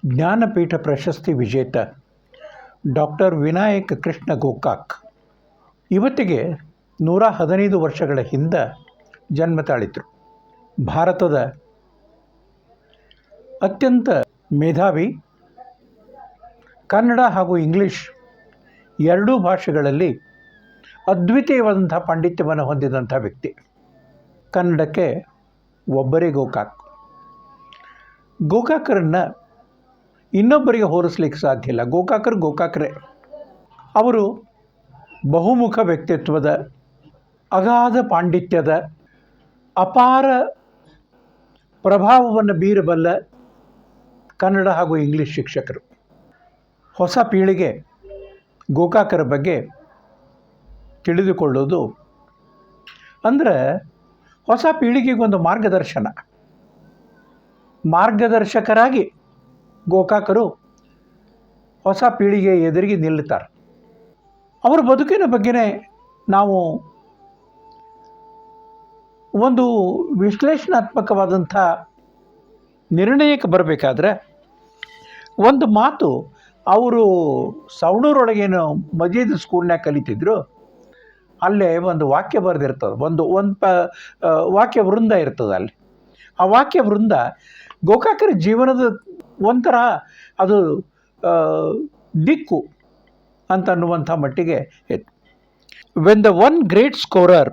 ಜ್ಞಾನಪೀಠ ಪ್ರಶಸ್ತಿ ವಿಜೇತ ಡಾಕ್ಟರ್ ವಿನಾಯಕ್ ಕೃಷ್ಣ ಗೋಕಾಕ್ ಇವತ್ತಿಗೆ 115 ವರ್ಷಗಳ ಹಿಂದೆ ಜನ್ಮ ತಾಳಿದ್ರು. ಭಾರತದ ಅತ್ಯಂತ ಮೇಧಾವಿ, ಕನ್ನಡ ಹಾಗೂ ಇಂಗ್ಲೀಷ್ ಎರಡೂ ಭಾಷೆಗಳಲ್ಲಿ ಅದ್ವಿತೀಯವಾದಂಥ ಪಾಂಡಿತ್ಯವನ್ನು ಹೊಂದಿದಂಥ ವ್ಯಕ್ತಿ. ಕನ್ನಡಕ್ಕೆ ಒಬ್ಬರೇ ಗೋಕಾಕ್. ಗೋಕಾಕರನ್ನು ಇನ್ನೊಬ್ಬರಿಗೆ ಹೋಲಿಸ್ಲಿಕ್ಕೆ ಸಾಧ್ಯ ಇಲ್ಲ. ಗೋಕಾಕರೇ. ಅವರು ಬಹುಮುಖ ವ್ಯಕ್ತಿತ್ವದ, ಅಗಾಧ ಪಾಂಡಿತ್ಯದ, ಅಪಾರ ಪ್ರಭಾವವನ್ನು ಬೀರಬಲ್ಲ ಕನ್ನಡ ಹಾಗೂ ಇಂಗ್ಲೀಷ್ ಶಿಕ್ಷಕರು. ಹೊಸ ಪೀಳಿಗೆ ಗೋಕಾಕರ ಬಗ್ಗೆ ತಿಳಿದುಕೊಳ್ಳೋದು ಅಂದರೆ ಹೊಸ ಪೀಳಿಗೆಗೊಂದು ಮಾರ್ಗದರ್ಶಕರಾಗಿ ಗೋಕಾಕರು ಹೊಸ ಪೀಳಿಗೆ ಎದುರಿಗೆ ನಿಲ್ಲುತ್ತಾರೆ. ಅವರ ಬದುಕಿನ ಬಗ್ಗೆನೇ ನಾವು ಒಂದು ವಿಶ್ಲೇಷಣಾತ್ಮಕವಾದಂಥ ನಿರ್ಣಯಕ್ಕೆ ಬರಬೇಕಾದ್ರೆ ಒಂದು ಮಾತು, ಅವರು ಸವಣೂರೊಳಗೇನು ಮಜೀದ್ ಸ್ಕೂಲ್ನಾಗ ಕಲಿತಿದ್ರು, ಅಲ್ಲೇ ಒಂದು ವಾಕ್ಯ ಬರೆದಿರ್ತದೆ, ಒಂದು ವಾಕ್ಯ ವೃಂದ ಇರ್ತದೆ. ಅಲ್ಲಿ ಆ ವಾಕ್ಯ ವೃಂದ ಗೋಕಾಕರ ಜೀವನದ ಒಂಥರ ಅದು ದಿಕ್ಕು ಅಂತ ಅನ್ನುವಂಥ ಮಟ್ಟಿಗೆ ಇತ್ತು. When the one great scorer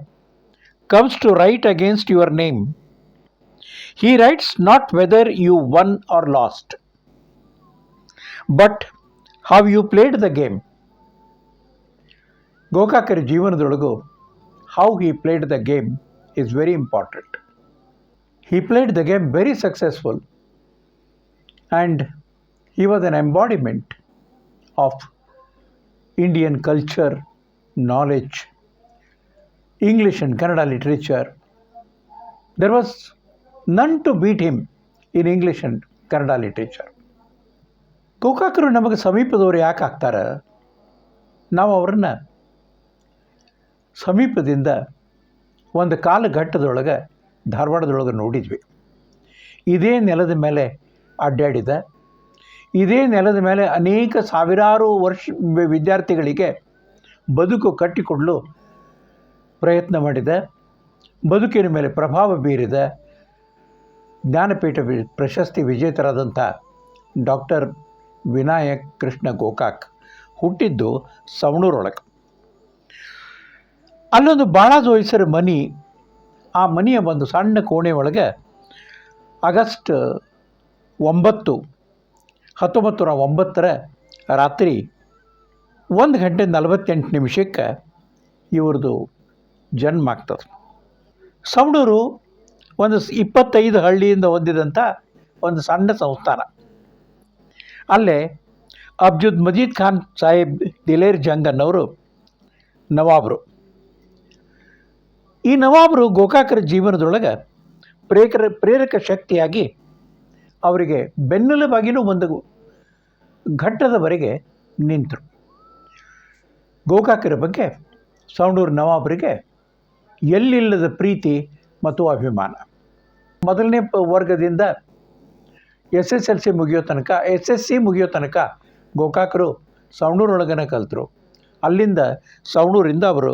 comes to write against your name, he writes not whether you won or lost, but how you played the game. ಗೋಕಾಕರ ಜೀವನದೊಳಗೂ how he played the game is very important. He played the game very successful and he was an embodiment of Indian culture, knowledge, English and Kannada literature. There was none to beat him in English and Kannada literature. ಗೋಕಾಕರು ನಮಗೆ ಸಮೀಪದವರು ಯಾಕೆ ಆಗ್ತಾರೆ? ನಾವು ಅವರನ್ನು ಸಮೀಪದಿಂದ ಒಂದು ಕಾಲಘಟ್ಟದೊಳಗೆ ಧಾರವಾಡದೊಳಗೆ ನೋಡಿದ್ವಿ. ಇದೇ ನೆಲದ ಮೇಲೆ ಅಡ್ಡಾಡಿದ, ಇದೇ ನೆಲದ ಮೇಲೆ ಅನೇಕ ಸಾವಿರಾರು ವರ್ಷ ವಿದ್ಯಾರ್ಥಿಗಳಿಗೆ ಬದುಕು ಕಟ್ಟಿಕೊಡಲು ಪ್ರಯತ್ನ ಮಾಡಿದ, ಬದುಕಿನ ಮೇಲೆ ಪ್ರಭಾವ ಬೀರಿದ ಜ್ಞಾನಪೀಠ ಪ್ರಶಸ್ತಿ ವಿಜೇತರಾದಂಥ ಡಾಕ್ಟರ್ ವಿನಾಯಕ್ ಕೃಷ್ಣ ಗೋಕಾಕ್ ಹುಟ್ಟಿದ್ದು ಸವಣೂರೊಳಗೆ. ಅಲ್ಲೊಂದು ಭಾಳ ವಯಸ್ಸರ ಮನೆ, ಆ ಮನೆಯ ಒಂದು ಸಣ್ಣ ಕೋಣೆ ಒಳಗೆ ಆಗಸ್ಟ್ 9, 1909 ರಾತ್ರಿ 1:48 ಇವ್ರದ್ದು ಜನ್ಮ ಆಗ್ತದೆ. ಸವಣೂರು ಒಂದು 25 ಹಳ್ಳಿಯಿಂದ ಹೊಂದಿದಂಥ ಒಂದು ಸಣ್ಣ ಸಂಸ್ಥಾನ. ಅಲ್ಲೇ ಅಬ್ದುಲ್ ಮಜೀದ್ ಖಾನ್ ಸಾಹೇಬ್ ದಿಲೇರ್ ಜಂಗ್ ಅನ್ನೋರು ನವಾಬರು. ಈ ನವಾಬರು ಗೋಕಾಕರ ಜೀವನದೊಳಗೆ ಪ್ರೇರಕ ಶಕ್ತಿಯಾಗಿ ಅವರಿಗೆ ಬೆನ್ನೆಲುಬಾಗಿನೂ ಒಂದು ಘಟ್ಟದವರೆಗೆ ನಿಂತರು. ಗೋಕಾಕರ ಬಗ್ಗೆ ಸವಣೂರು ನವಾಬರಿಗೆ ಎಲ್ಲಿಲ್ಲದ ಪ್ರೀತಿ ಮತ್ತು ಅಭಿಮಾನ. ಮೊದಲನೇ ವರ್ಗದಿಂದ SSLC ಮುಗಿಯೋ ತನಕ ಗೋಕಾಕರು ಸವಣೂರೊಳಗನೆ ಕಲಿತರು. ಅಲ್ಲಿಂದ ಸವಣೂರಿಂದ ಅವರು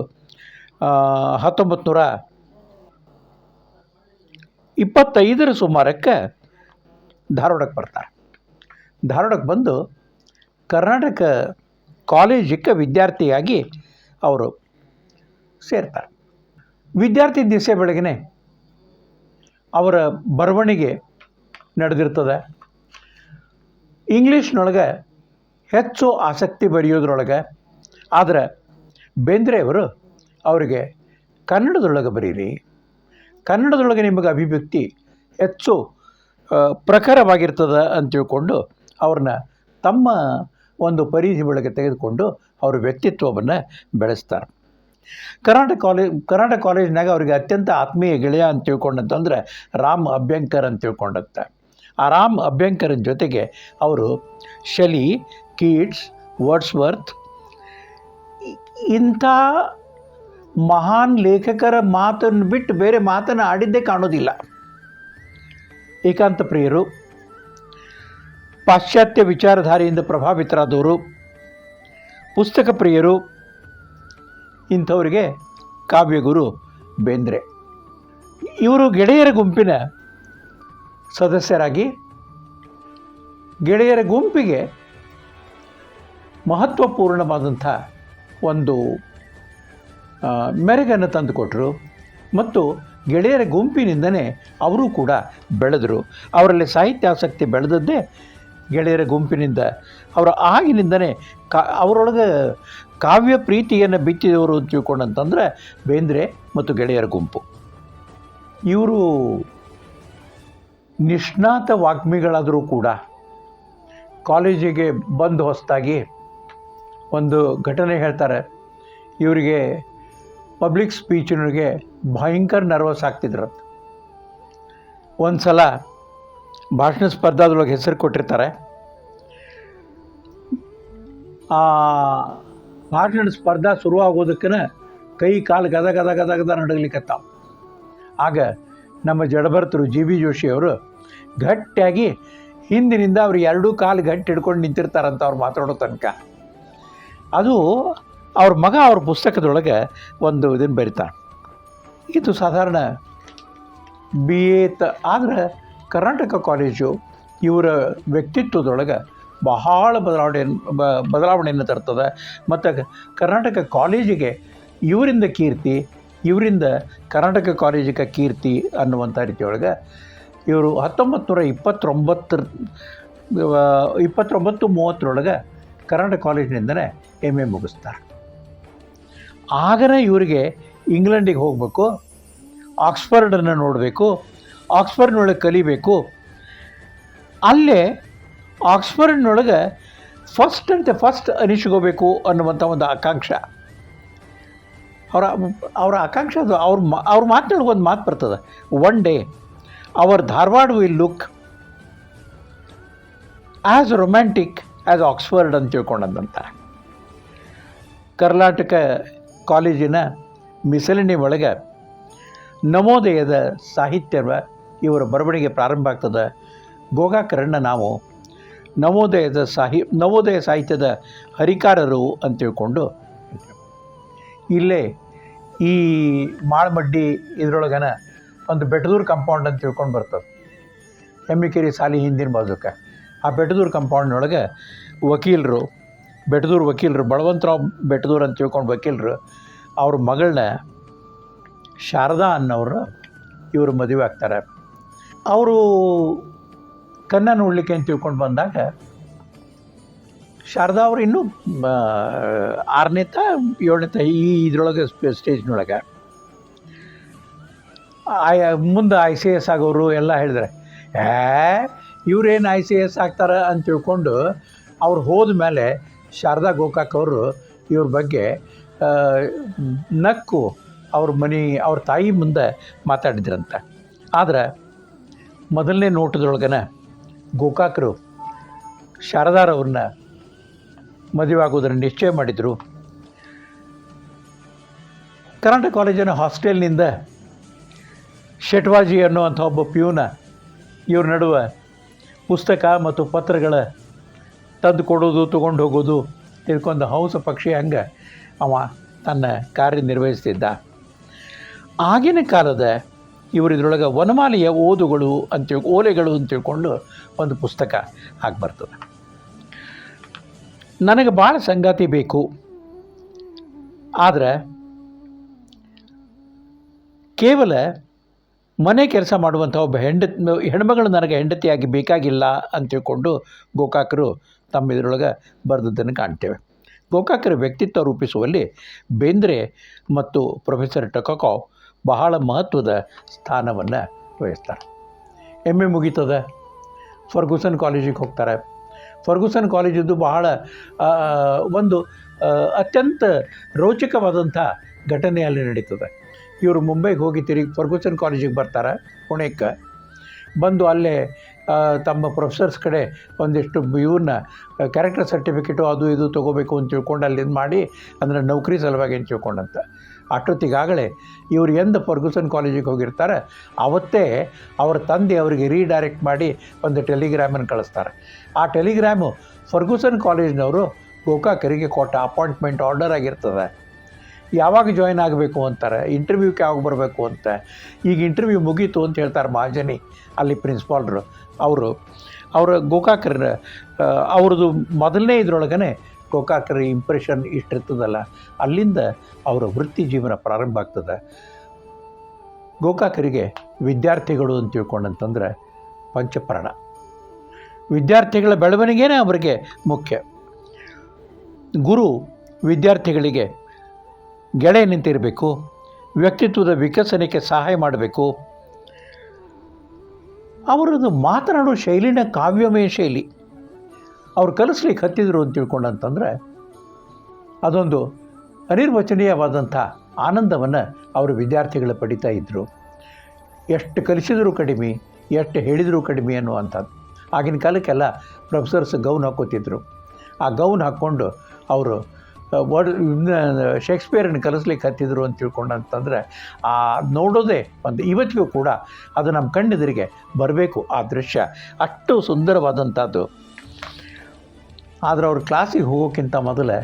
1925 ಸುಮಾರಕ್ಕೆ ಧಾರವಾಡಕ್ಕೆ ಬರ್ತಾರೆ. ಧಾರವಾಡಕ್ಕೆ ಬಂದು ಕರ್ನಾಟಕ ಕಾಲೇಜಿಗೆ ವಿದ್ಯಾರ್ಥಿಯಾಗಿ ಅವರು ಸೇರ್ತಾರೆ. ವಿದ್ಯಾರ್ಥಿ ದಿವಸ ಬೆಳಗ್ಗೆ ಅವರ ಬರವಣಿಗೆ ನಡೆದಿರ್ತದೆ. ಇಂಗ್ಲೀಷ್ನೊಳಗೆ ಹೆಚ್ಚು ಆಸಕ್ತಿ ಬರೆಯೋದ್ರೊಳಗೆ. ಆದರೆ ಬೇಂದ್ರೆಯವರು ಅವರಿಗೆ ಕನ್ನಡದೊಳಗೆ ಬರೀರಿ, ಕನ್ನಡದೊಳಗೆ ನಿಮಗೆ ಅಭಿವ್ಯಕ್ತಿ ಹೆಚ್ಚು ಪ್ರಖರವಾಗಿರ್ತದೆ ಅಂತ ತಿಳ್ಕೊಂಡು ಅವ್ರನ್ನ ತಮ್ಮ ಒಂದು ಪರಿಧಿ ಒಳಗೆ ತೆಗೆದುಕೊಂಡು ಅವರ ವ್ಯಕ್ತಿತ್ವವನ್ನು ಬೆಳೆಸ್ತಾರೆ. ಕರ್ನಾಟಕ ಕಾಲೇಜ್ನಾಗ ಅವರಿಗೆ ಅತ್ಯಂತ ಆತ್ಮೀಯ ಗೆಳೆಯ ಅಂತ ತಿಳ್ಕೊಂಡಂತಂದ್ರೆ ರಾಮ್ ಅಭ್ಯಂಕರ್ ಅಂತ ತಿಳ್ಕೊಂಡಂತೆ. ಆ ರಾಮ್ ಅಭ್ಯಂಕರನ ಜೊತೆಗೆ ಅವರು ಶೆಲಿ, ಕೀಟ್ಸ್, ವರ್ಡ್ಸ್ವರ್ತ್ ಇಂಥ ಮಹಾನ್ ಲೇಖಕರ ಮಾತನ್ನು ಬಿಟ್ಟು ಬೇರೆ ಮಾತನ್ನು ಆಡಿದ್ದೇ ಕಾಣೋದಿಲ್ಲ. ಏಕಾಂತ ಪ್ರಿಯರು. ಪಾಶ್ಚಾತ್ಯ ವಿಚಾರಧಾರೆಯಿಂದ ಪ್ರಭಾವಿತರಾದವರು, ಪುಸ್ತಕ ಪ್ರಿಯರು, ಇಂಥವರಿಗೆ ಕಾವ್ಯಗುರು ಬೇಂದ್ರೆ. ಇವರು ಗೆಳೆಯರ ಗುಂಪಿನ ಸದಸ್ಯರಾಗಿ ಗೆಳೆಯರ ಗುಂಪಿಗೆ ಮಹತ್ವಪೂರ್ಣವಾದಂಥ ಒಂದು ಮೆರುಗನ್ನು ತಂದುಕೊಟ್ರು ಮತ್ತು ಗೆಳೆಯರ ಗುಂಪಿನಿಂದನೇ ಅವರು ಕೂಡ ಬೆಳೆದರು. ಅವರಲ್ಲಿ ಸಾಹಿತ್ಯಾಸಕ್ತಿ ಬೆಳೆದದ್ದೇ ಗೆಳೆಯರ ಗುಂಪಿನಿಂದ. ಅವರ ಆಗಿನಿಂದನೇ ಅವರೊಳಗೆ ಕಾವ್ಯ ಪ್ರೀತಿಯನ್ನು ಬಿತ್ತಿದವರು ಅಂತ ತಿಳ್ಕೊಂಡಂತಂದರೆ ಬೇಂದ್ರೆ ಮತ್ತು ಗೆಳೆಯರ ಗುಂಪು. ಇವರು ನಿಷ್ಣಾತ ವಾಗ್ಮಿಗಳಾದರೂ ಕೂಡ ಕಾಲೇಜಿಗೆ ಬಂದು ಹೊಸದಾಗಿ ಒಂದು ಘಟನೆ ಹೇಳ್ತಾರೆ. ಇವರಿಗೆ ಪಬ್ಲಿಕ್ ಸ್ಪೀಚಿನೊಳಗೆ ಭಯಂಕರ ನರ್ವಸ್ ಆಗ್ತಿದ್ರಂತೆ. ಒಂದು ಸಲ ಭಾಷಣ ಸ್ಪರ್ಧಾದೊಳಗೆ ಹೆಸರು ಕೊಟ್ಟಿರ್ತಾರೆ. ಆ ಭಾಷಣ ಸ್ಪರ್ಧಾ ಶುರುವಾಗೋದಕ್ಕನ ಕೈ ಕಾಲು ಗದ ಗದ ಗದ ಗದ ನಡಗಲಿಕ್ಕತ್ತಾವ. ಆಗ ನಮ್ಮ ಜಡಭರ್ತರು ಜಿ ಬಿ ಜೋಶಿಯವರು ಗಟ್ಟಿಯಾಗಿ ಹಿಂದಿನಿಂದ ಅವ್ರು ಎರಡೂ ಕಾಲು ಗಟ್ಟಿ ಹಿಡ್ಕೊಂಡು ನಿಂತಿರ್ತಾರಂತ ಅವ್ರು ಮಾತಾಡೋ ತನಕ. ಅದು ಅವ್ರ ಮಗ ಅವ್ರ ಪುಸ್ತಕದೊಳಗೆ ಒಂದು ಇದನ್ನು ಬರಿತಾನೆ. ಇದು ಸಾಧಾರಣ ಬಿ ಎ ಆದರೆ ಕರ್ನಾಟಕ ಕಾಲೇಜು ಇವರ ವ್ಯಕ್ತಿತ್ವದೊಳಗೆ ಬಹಳ ಬದಲಾವಣೆಯನ್ನು ತರ್ತದೆ. ಮತ್ತು ಕರ್ನಾಟಕ ಕಾಲೇಜಿಗೆ ಇವರಿಂದ ಕೀರ್ತಿ, ಇವರಿಂದ ಕರ್ನಾಟಕ ಕಾಲೇಜಿಗೆ ಕೀರ್ತಿ ಅನ್ನುವಂಥ ರೀತಿಯೊಳಗೆ ಇವರು 1929-30 ಕರ್ನಾಟಕ ಕಾಲೇಜಿನಿಂದಲೇ MA ಮುಗಿಸ್ತಾರೆ. ಆಗನೇ ಇವರಿಗೆ ಇಂಗ್ಲೆಂಡಿಗೆ ಹೋಗಬೇಕು, ಆಕ್ಸ್ಫರ್ಡನ್ನು ನೋಡಬೇಕು, ಆಕ್ಸ್ಫರ್ಡ್ನೊಳಗೆ ಕಲಿಬೇಕು. ಅಲ್ಲೇ ಆಕ್ಸ್ಫರ್ಡ್ನೊಳಗೆ ಫಸ್ಟ್ ಅನಿಸ್ಕೋಬೇಕು ಅನ್ನುವಂಥ ಒಂದು ಆಕಾಂಕ್ಷೆ. ಅವರ ಆಕಾಂಕ್ಷೆ ಅದು. ಅವ್ರ ಮಾತಿನೊಳಗೆ ಒಂದು ಮಾತು ಬರ್ತದೆ, one day our Dharwad will look as romantic as Oxford ಅಂತ ತಿಳ್ಕೊಂಡಂತ. ಕರ್ನಾಟಕ ಕಾಲೇಜಿನ ಮಿಸಲಿನಿ ಒಳಗೆ ನವೋದಯದ ಸಾಹಿತ್ಯವ ಇವರ ಬರವಣಿಗೆ ಪ್ರಾರಂಭ ಆಗ್ತದೆ. ಗೋಕಾಕರನ್ನು ನಾವು ನವೋದಯ ಸಾಹಿತ್ಯದ ಹರಿಕಾರರು ಅಂತ ತಿಳ್ಕೊಂಡು ಇಲ್ಲೇ ಈ ಮಾಳಮಡ್ಡಿ ಇದರೊಳಗನ ಒಂದು ಬೆಟ್ಟದೂರು ಕಂಪೌಂಡ್ ಅಂತ ತಿಳ್ಕೊಂಡು ಬರ್ತದೆ. ಹೆಮ್ಮಿಕೆರೆ ಸಾಲಿ ಹಿಂದಿನ ಬಾಜುಕ ಆ ಬೆಟ್ಟದೂರು ಕಂಪೌಂಡ್ನೊಳಗೆ ಬೆಟ್ಟದೂರು ವಕೀಲರು ಬಳವಂತರಾವ್ ಬೆಟ್ಟದೂರು ಅಂತ ತಿಳ್ಕೊಂಡು ವಕೀಲರು ಅವ್ರ ಮಗಳನ್ನ ಶಾರದಾ ಅನ್ನೋರು ಇವರು ಮದುವೆ ಆಗ್ತಾರೆ. ಅವರು ಕನ್ನ ನೋಡಲಿಕ್ಕೆ ಅಂತ ತಿಳ್ಕೊಂಡು ಬಂದಾಗ ಶಾರದಾ ಅವರು ಇನ್ನೂ 6ನೇ 7ನೇ ಇದರೊಳಗೆ ಸ್ಟೇಜ್ನೊಳಗೆ ಮುಂದೆ ICS ಆಗೋರು ಎಲ್ಲ ಹೇಳಿದ್ರೆ ಇವರೇನು ICS ಆಗ್ತಾರೆ ಅಂತ ತಿಳ್ಕೊಂಡು ಅವ್ರು ಹೋದ ಮೇಲೆ ಶಾರದಾ ಗೋಕಾಕ್ ಅವರು ಇವ್ರ ಬಗ್ಗೆ ನಕ್ಕು ಅವ್ರ ತಾಯಿ ಮುಂದೆ ಮಾತಾಡಿದ್ರಂತೆ. ಆದರೆ ಮೊದಲನೇ ನೋಟದೊಳಗನ ಗೋಕಾಕರು ಶಾರದಾರವ್ರನ್ನ ಮದುವೆ ಆಗೋದನ್ನು ನಿಶ್ಚಯ ಮಾಡಿದರು. ಕರ್ನಾಟಕ ಕಾಲೇಜಿನ ಹಾಸ್ಟೆಲ್ನಿಂದ ಶೆಟ್ವಾಜಿ ಅನ್ನುವಂಥ ಒಬ್ಬ ಪ್ಯೂನ ಇವ್ರ ನಡುವೆ ಪುಸ್ತಕ ಮತ್ತು ಪತ್ರಗಳ ತಂದು ಕೊಡೋದು, ತೊಗೊಂಡು ಹೋಗೋದು ತಿಳ್ಕೊಂಡು ಹಂಸ ಪಕ್ಷಿ ಹಂಗೆ ಅವ ತನ್ನ ಕಾರ್ಯನಿರ್ವಹಿಸ್ತಿದ್ದ. ಆಗಿನ ಕಾಲದ ಇವರಿದ್ರೊಳಗೆ ವನಮಾಲೆಯ ಓಲೆಗಳು ಅಂತ ತಿಳ್ಕೊಂಡು ಒಂದು ಪುಸ್ತಕ ಆಗಿ ಬರ್ತದೆ. ನನಗೆ ಭಾಳ ಸಂಗಾತಿ ಬೇಕು, ಆದರೆ ಕೇವಲ ಮನೆ ಕೆಲಸ ಮಾಡುವಂಥ ಒಬ್ಬ ಹೆಣ್ಮಗಳು ನನಗೆ ಹೆಂಡತಿಯಾಗಿ ಬೇಕಾಗಿಲ್ಲ ಅಂತ ತಿಳ್ಕೊಂಡು ಗೋಕಾಕರು ತಮ್ಮ ಇದರೊಳಗೆ ಬರೆದದ್ದನ್ನು ಕಾಣ್ತೇವೆ. ಗೋಕಾಕರ ವ್ಯಕ್ತಿತ್ವ ರೂಪಿಸುವಲ್ಲಿ ಬೇಂದ್ರೆ ಮತ್ತು ಪ್ರೊಫೆಸರ್ ಟಕಾಕಾವ್ ಬಹಳ ಮಹತ್ವದ ಸ್ಥಾನವನ್ನು ವಹಿಸ್ತಾರೆ. MA ಮುಗೀತದೆ, ಫರ್ಗೂಸನ್ ಕಾಲೇಜಿಗೆ ಹೋಗ್ತಾರೆ. ಫರ್ಗೂಸನ್ ಕಾಲೇಜಿದ್ದು ಬಹಳ ಒಂದು ಅತ್ಯಂತ ರೋಚಕವಾದಂಥ ಘಟನೆ ಅಲ್ಲಿ ನಡೀತದೆ. ಇವರು ಮುಂಬೈಗೆ ಹೋಗಿ ತಿರುಗಿ ಫರ್ಗೂಸನ್ ಕಾಲೇಜಿಗೆ ಬರ್ತಾರೆ, ಪುಣೆಗೆ ಬಂದು ಅಲ್ಲೇ ತಮ್ಮ ಪ್ರೊಫೆಸರ್ಸ್ ಕಡೆ ಒಂದಿಷ್ಟು ಇವ್ರನ್ನ ಕ್ಯಾರೆಕ್ಟರ್ ಸರ್ಟಿಫಿಕೇಟು ಅದು ಇದು ತೊಗೋಬೇಕು ಅಂತ ತಿಳ್ಕೊಂಡು ಅಲ್ಲಿ ಮಾಡಿ ಅಂದರೆ ನೌಕರಿ ಸಲುವಾಗಿ ಅಂತ ತಿಳ್ಕೊಂಡಂತ ಅಷ್ಟೊತ್ತಿಗಾಗಲೇ ಇವರು ಎಂದು ಫರ್ಗೂಸನ್ ಕಾಲೇಜಿಗೆ ಹೋಗಿರ್ತಾರೆ ಅವತ್ತೇ ಅವ್ರ ತಂದೆ ಅವರಿಗೆ ರೀಡೈರೆಕ್ಟ್ ಮಾಡಿ ಒಂದು ಟೆಲಿಗ್ರಾಮನ್ನು ಕಳಿಸ್ತಾರೆ. ಆ ಟೆಲಿಗ್ರಾಮು ಫರ್ಗೂಸನ್ ಕಾಲೇಜಿನವರು ಗೋಕಾಕರಿಗೆ ಕೊಟ್ಟ ಅಪಾಯಿಂಟ್ಮೆಂಟ್ ಆರ್ಡರ್ ಆಗಿರ್ತದೆ. ಯಾವಾಗ ಜಾಯ್ನ್ ಆಗಬೇಕು ಅಂತಾರೆ, ಇಂಟರ್ವ್ಯೂಕ್ಕೆ ಯಾವಾಗ ಬರಬೇಕು ಅಂತ. ಈಗ ಇಂಟರ್ವ್ಯೂ ಮುಗೀತು ಅಂತ ಹೇಳ್ತಾರೆ ಮಹಾಜನಿ ಅಲ್ಲಿ ಪ್ರಿನ್ಸಿಪಾಲ್ರು. ಅವರ ಗೋಕಾಕರ ಅವ್ರದ್ದು ಮೊದಲನೇ ಇದರೊಳಗನೆ ಗೋಕಾಕರ ಇಂಪ್ರೆಷನ್ ಇಷ್ಟಿರ್ತದಲ್ಲ, ಅಲ್ಲಿಂದ ಅವರ ವೃತ್ತಿ ಜೀವನ ಪ್ರಾರಂಭ ಆಗ್ತದೆ. ಗೋಕಾಕರಿಗೆ ವಿದ್ಯಾರ್ಥಿಗಳು ಅಂತ ತಿಳ್ಕೊಂಡಂತಂದರೆ ಪಂಚಪ್ರಾಣ. ವಿದ್ಯಾರ್ಥಿಗಳ ಬೆಳವಣಿಗೆನೇ ಅವರಿಗೆ ಮುಖ್ಯ. ಗುರು ವಿದ್ಯಾರ್ಥಿಗಳಿಗೆ ಗೆಳೆಯ ನಿಂತಿರಬೇಕು, ವ್ಯಕ್ತಿತ್ವದ ವಿಕಸನಕ್ಕೆ ಸಹಾಯ ಮಾಡಬೇಕು. ಅವರದ್ದು ಮಾತನಾಡೋ ಶೈಲಿನ ಕಾವ್ಯಮಯ ಶೈಲಿ ಅವ್ರು ಕಲಿಸ್ಲಿಕ್ಕೆ ಹತ್ತಿದ್ರು ಅಂತ ತಿಳ್ಕೊಂಡಂತಂದರೆ ಅದೊಂದು ಅನಿರ್ವಚನೀಯವಾದಂಥ ಆನಂದವನ್ನು ಅವರು ವಿದ್ಯಾರ್ಥಿಗಳು ಪಡಿತಾ ಇದ್ದರು. ಎಷ್ಟು ಕಲಿಸಿದರೂ ಕಡಿಮೆ, ಎಷ್ಟು ಹೇಳಿದರೂ ಕಡಿಮೆ ಅನ್ನುವಂಥದ್ದು. ಆಗಿನ ಕಾಲಕ್ಕೆಲ್ಲ ಪ್ರೊಫೆಸರ್ಸ್ ಗೌನ್ ಹಾಕೋತಿದ್ರು. ಆ ಗೌನ್ ಹಾಕ್ಕೊಂಡು ಅವರು ಶೇಕ್ಸ್ಪಿಯರನ್ನು ಕಲಿಸ್ಲಿಕ್ಕೆ ಹತ್ತಿದ್ರು ಅಂತ ತಿಳ್ಕೊಂಡಂತಂದರೆ ನೋಡೋದೇ ಒಂದು ಇವತ್ತಿಗೂ ಕೂಡ ಅದು ನಮ್ಮ ಕಣ್ಣೆದುರಿಗೆ ಬರಬೇಕು. ಆ ದೃಶ್ಯ ಅಷ್ಟು ಸುಂದರವಾದಂಥದ್ದು. ಆದರೆ ಅವ್ರ ಕ್ಲಾಸಿಗೆ ಹೋಗೋಕ್ಕಿಂತ ಮೊದಲೇ